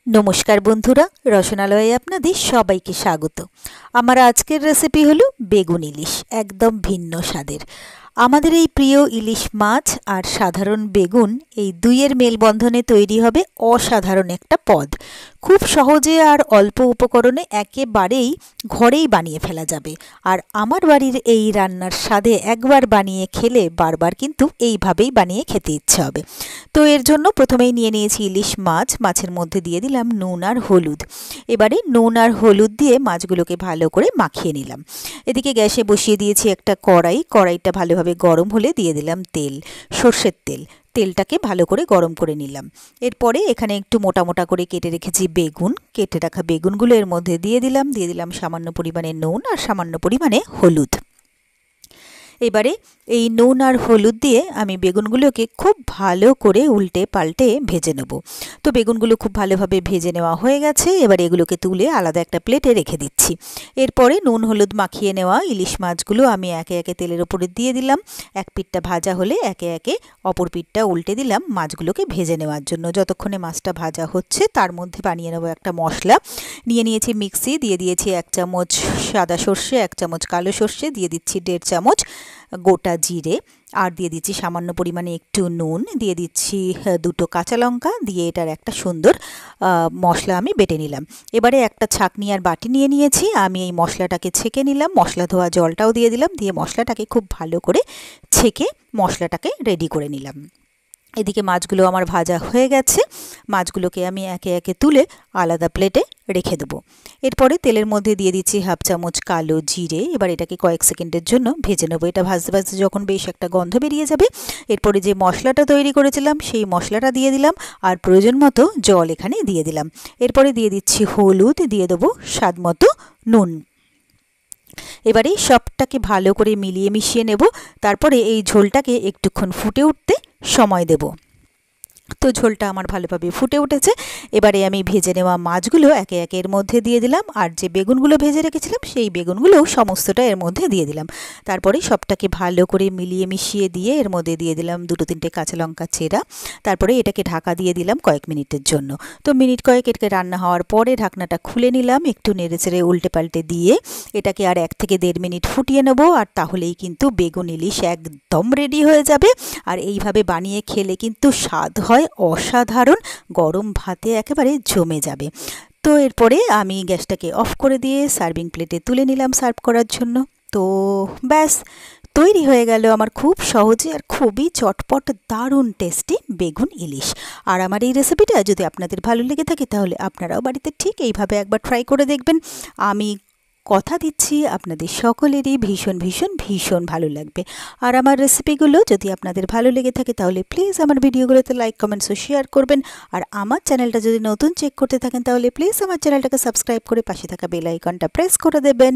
নমস্কার বন্ধুরা, রসনালয়ে আপনাদের সবাইকে স্বাগত। আমার আজকের রেসিপি হলো বেগুন ইলিশ, একদম ভিন্ন স্বাদের। আমাদের এই প্রিয় ইলিশ মাছ আর সাধারণ বেগুন, এই দুইয়ের মেলবন্ধনে তৈরি হবে অসাধারণ একটা পদ। খুব সহজে আর অল্প উপকরণে একেবারেই ঘরেই বানিয়ে ফেলা যাবে। আর আমার বাড়ির এই রান্নার স্বাদে একবার বানিয়ে খেলে বারবার কিন্তু এইভাবেই বানিয়ে খেতে ইচ্ছে হবে। তো এর জন্য প্রথমেই নিয়ে নিয়েছি ইলিশ মাছ। মাছের মধ্যে দিয়ে দিলাম নুন আর হলুদ। এবারে নুন আর হলুদ দিয়ে মাছগুলোকে ভালো করে মাখিয়ে নিলাম। এদিকে গ্যাসে বসিয়ে দিয়েছি একটা কড়াই। কড়াইটা ভালোভাবে গরম হলে দিয়ে দিলাম তেল, সর্ষের তেল। তেলটাকে ভালো করে গরম করে নিলাম। এরপরে এখানে একটু মোটা মোটা করে কেটে রেখেছি বেগুন। কেটে রাখা বেগুনগুলো এর মধ্যে দিয়ে দিলাম সামান্য পরিমাণে নুন আর সামান্য পরিমাণে হলুদ। এবারে এই নুন আর হলুদ দিয়ে আমি বেগুনগুলোকে খুব ভালো করে উল্টে পাল্টে ভেজে নেব। তো বেগুনগুলো খুব ভালোভাবে ভেজে নেওয়া হয়ে গেছে। এবার এগুলোকে তুলে আলাদা একটা প্লেটে রেখে দিচ্ছি। এরপরে নুন হলুদ মাখিয়ে নেওয়া ইলিশ মাছগুলো আমি একে একে তেলের উপরে দিয়ে দিলাম। এক পিঠটা ভাজা হলে একে একে অপর পিঠটা উল্টে দিলাম মাছগুলোকে ভেজে নেওয়ার জন্য। যতক্ষণে মাছটা ভাজা হচ্ছে তার মধ্যে বানিয়ে নেব একটা মশলা। নিয়ে নিয়েছি মিক্সি, দিয়ে দিয়েছি 1 চামচ সাদা সর্ষে, 1 চামচ কালো সর্ষে, দিয়ে দিচ্ছি 1.5 চামচ গোটা জিরে, আর দিয়ে দিচ্ছি সামান্য পরিমাণে একটু নুন, দিয়ে দিচ্ছি 2টো কাঁচা লঙ্কা, দিয়ে এটার একটা সুন্দর মশলা আমি বেটে নিলাম। এবারে একটা ছাঁকনি আর বাটি নিয়ে নিয়েছি। আমি এই মশলাটাকে ছেঁকে নিলাম। মশলা ধোয়া জলটাও দিয়ে দিলাম, দিয়ে মশলাটাকে খুব ভালো করে ছেঁকে মশলাটাকে রেডি করে নিলাম। এদিকে মাছগুলো আমার ভাজা হয়ে গেছে। মাছগুলোকে আমি একে একে তুলে আলাদা প্লেটে রেখে দেবো। এরপরে তেলের মধ্যে দিয়ে দিচ্ছি 1/2 চামচ কালো জিরে। এবার এটাকে কয়েক সেকেন্ডের জন্য ভেজে নেবো। এটা ভাজতে ভাজতে যখন বেশ একটা গন্ধ বেরিয়ে যাবে, এরপরে যে মশলাটা তৈরি করেছিলাম সেই মশলাটা দিয়ে দিলাম, আর প্রয়োজন মতো জল এখানে দিয়ে দিলাম। এরপরে দিয়ে দিচ্ছি হলুদ, দিয়ে দেবো স্বাদ মতো নুন। এবারে সবটাকে ভালো করে মিলিয়ে মিশিয়ে নেব। তারপরে এই ঝোলটাকে একটুক্ষণ ফুটে উঠতে সময় দেব। তো ঝোলটা আমার ভালোভাবে ফুটে উঠেছে। এবারে আমি ভেজে নেওয়া মাছগুলো একে একে এর মধ্যে দিয়ে দিলাম, আর যে বেগুনগুলো ভেজে রেখেছিলাম সেই বেগুনগুলোও সমস্তটা এর মধ্যে দিয়ে দিলাম। তারপরে সবটাকে ভালো করে মিলিয়ে মিশিয়ে দিয়ে এর মধ্যে দিয়ে দিলাম 2-3টে কাঁচা লঙ্কা চেরা। তারপরে এটাকে ঢাকা দিয়ে দিলাম কয়েক মিনিটের জন্য। তো মিনিট কয়েক এটাকে রান্না হওয়ার পরে ঢাকনাটা খুলে নিলাম, একটু নেড়েচেড়ে উল্টে পাল্টে দিয়ে এটাকে আর 1 থেকে 1.5 মিনিট ফুটিয়ে নেব। আর তাহলেই কিন্তু বেগুন ইলিশ একদম রেডি হয়ে যাবে। আর এইভাবে বানিয়ে খেলে কিন্তু স্বাদ হয় অসাধারণ, গরম ভাতে একেবারে জমে যাবে। তো এরপরে আমি গ্যাসটাকে অফ করে দিয়ে সার্ভিং প্লেটে তুলে নিলাম সার্ভ করার জন্য। তো ব্যাস, তৈরি হয়ে গেল আমার খুব সহজে আর খুবই চটপট দারুণ টেস্টি বেগুন ইলিশ। আর আমার এই রেসিপিটা যদি আপনাদের ভালো লেগে থাকে তাহলে আপনারাও বাড়িতে ঠিক এইভাবে একবার ট্রাই করে দেখবেন। আমি কথা দিচ্ছি আপনাদের সকলেরই ভীষণ ভীষণ ভীষণ ভালো লাগবে। আর আমার রেসিপিগুলো যদি আপনাদের ভালো লেগে থাকে তাহলে প্লিজ আমার ভিডিওগুলোতে লাইক, কমেন্টস ও শেয়ার করবেন। আর আমার চ্যানেলটা যদি নতুন চেক করতে থাকেন তাহলে প্লিজ আমার চ্যানেলটাকে সাবস্ক্রাইব করে পাশে থাকা বেল আইকনটা প্রেস করে দেবেন।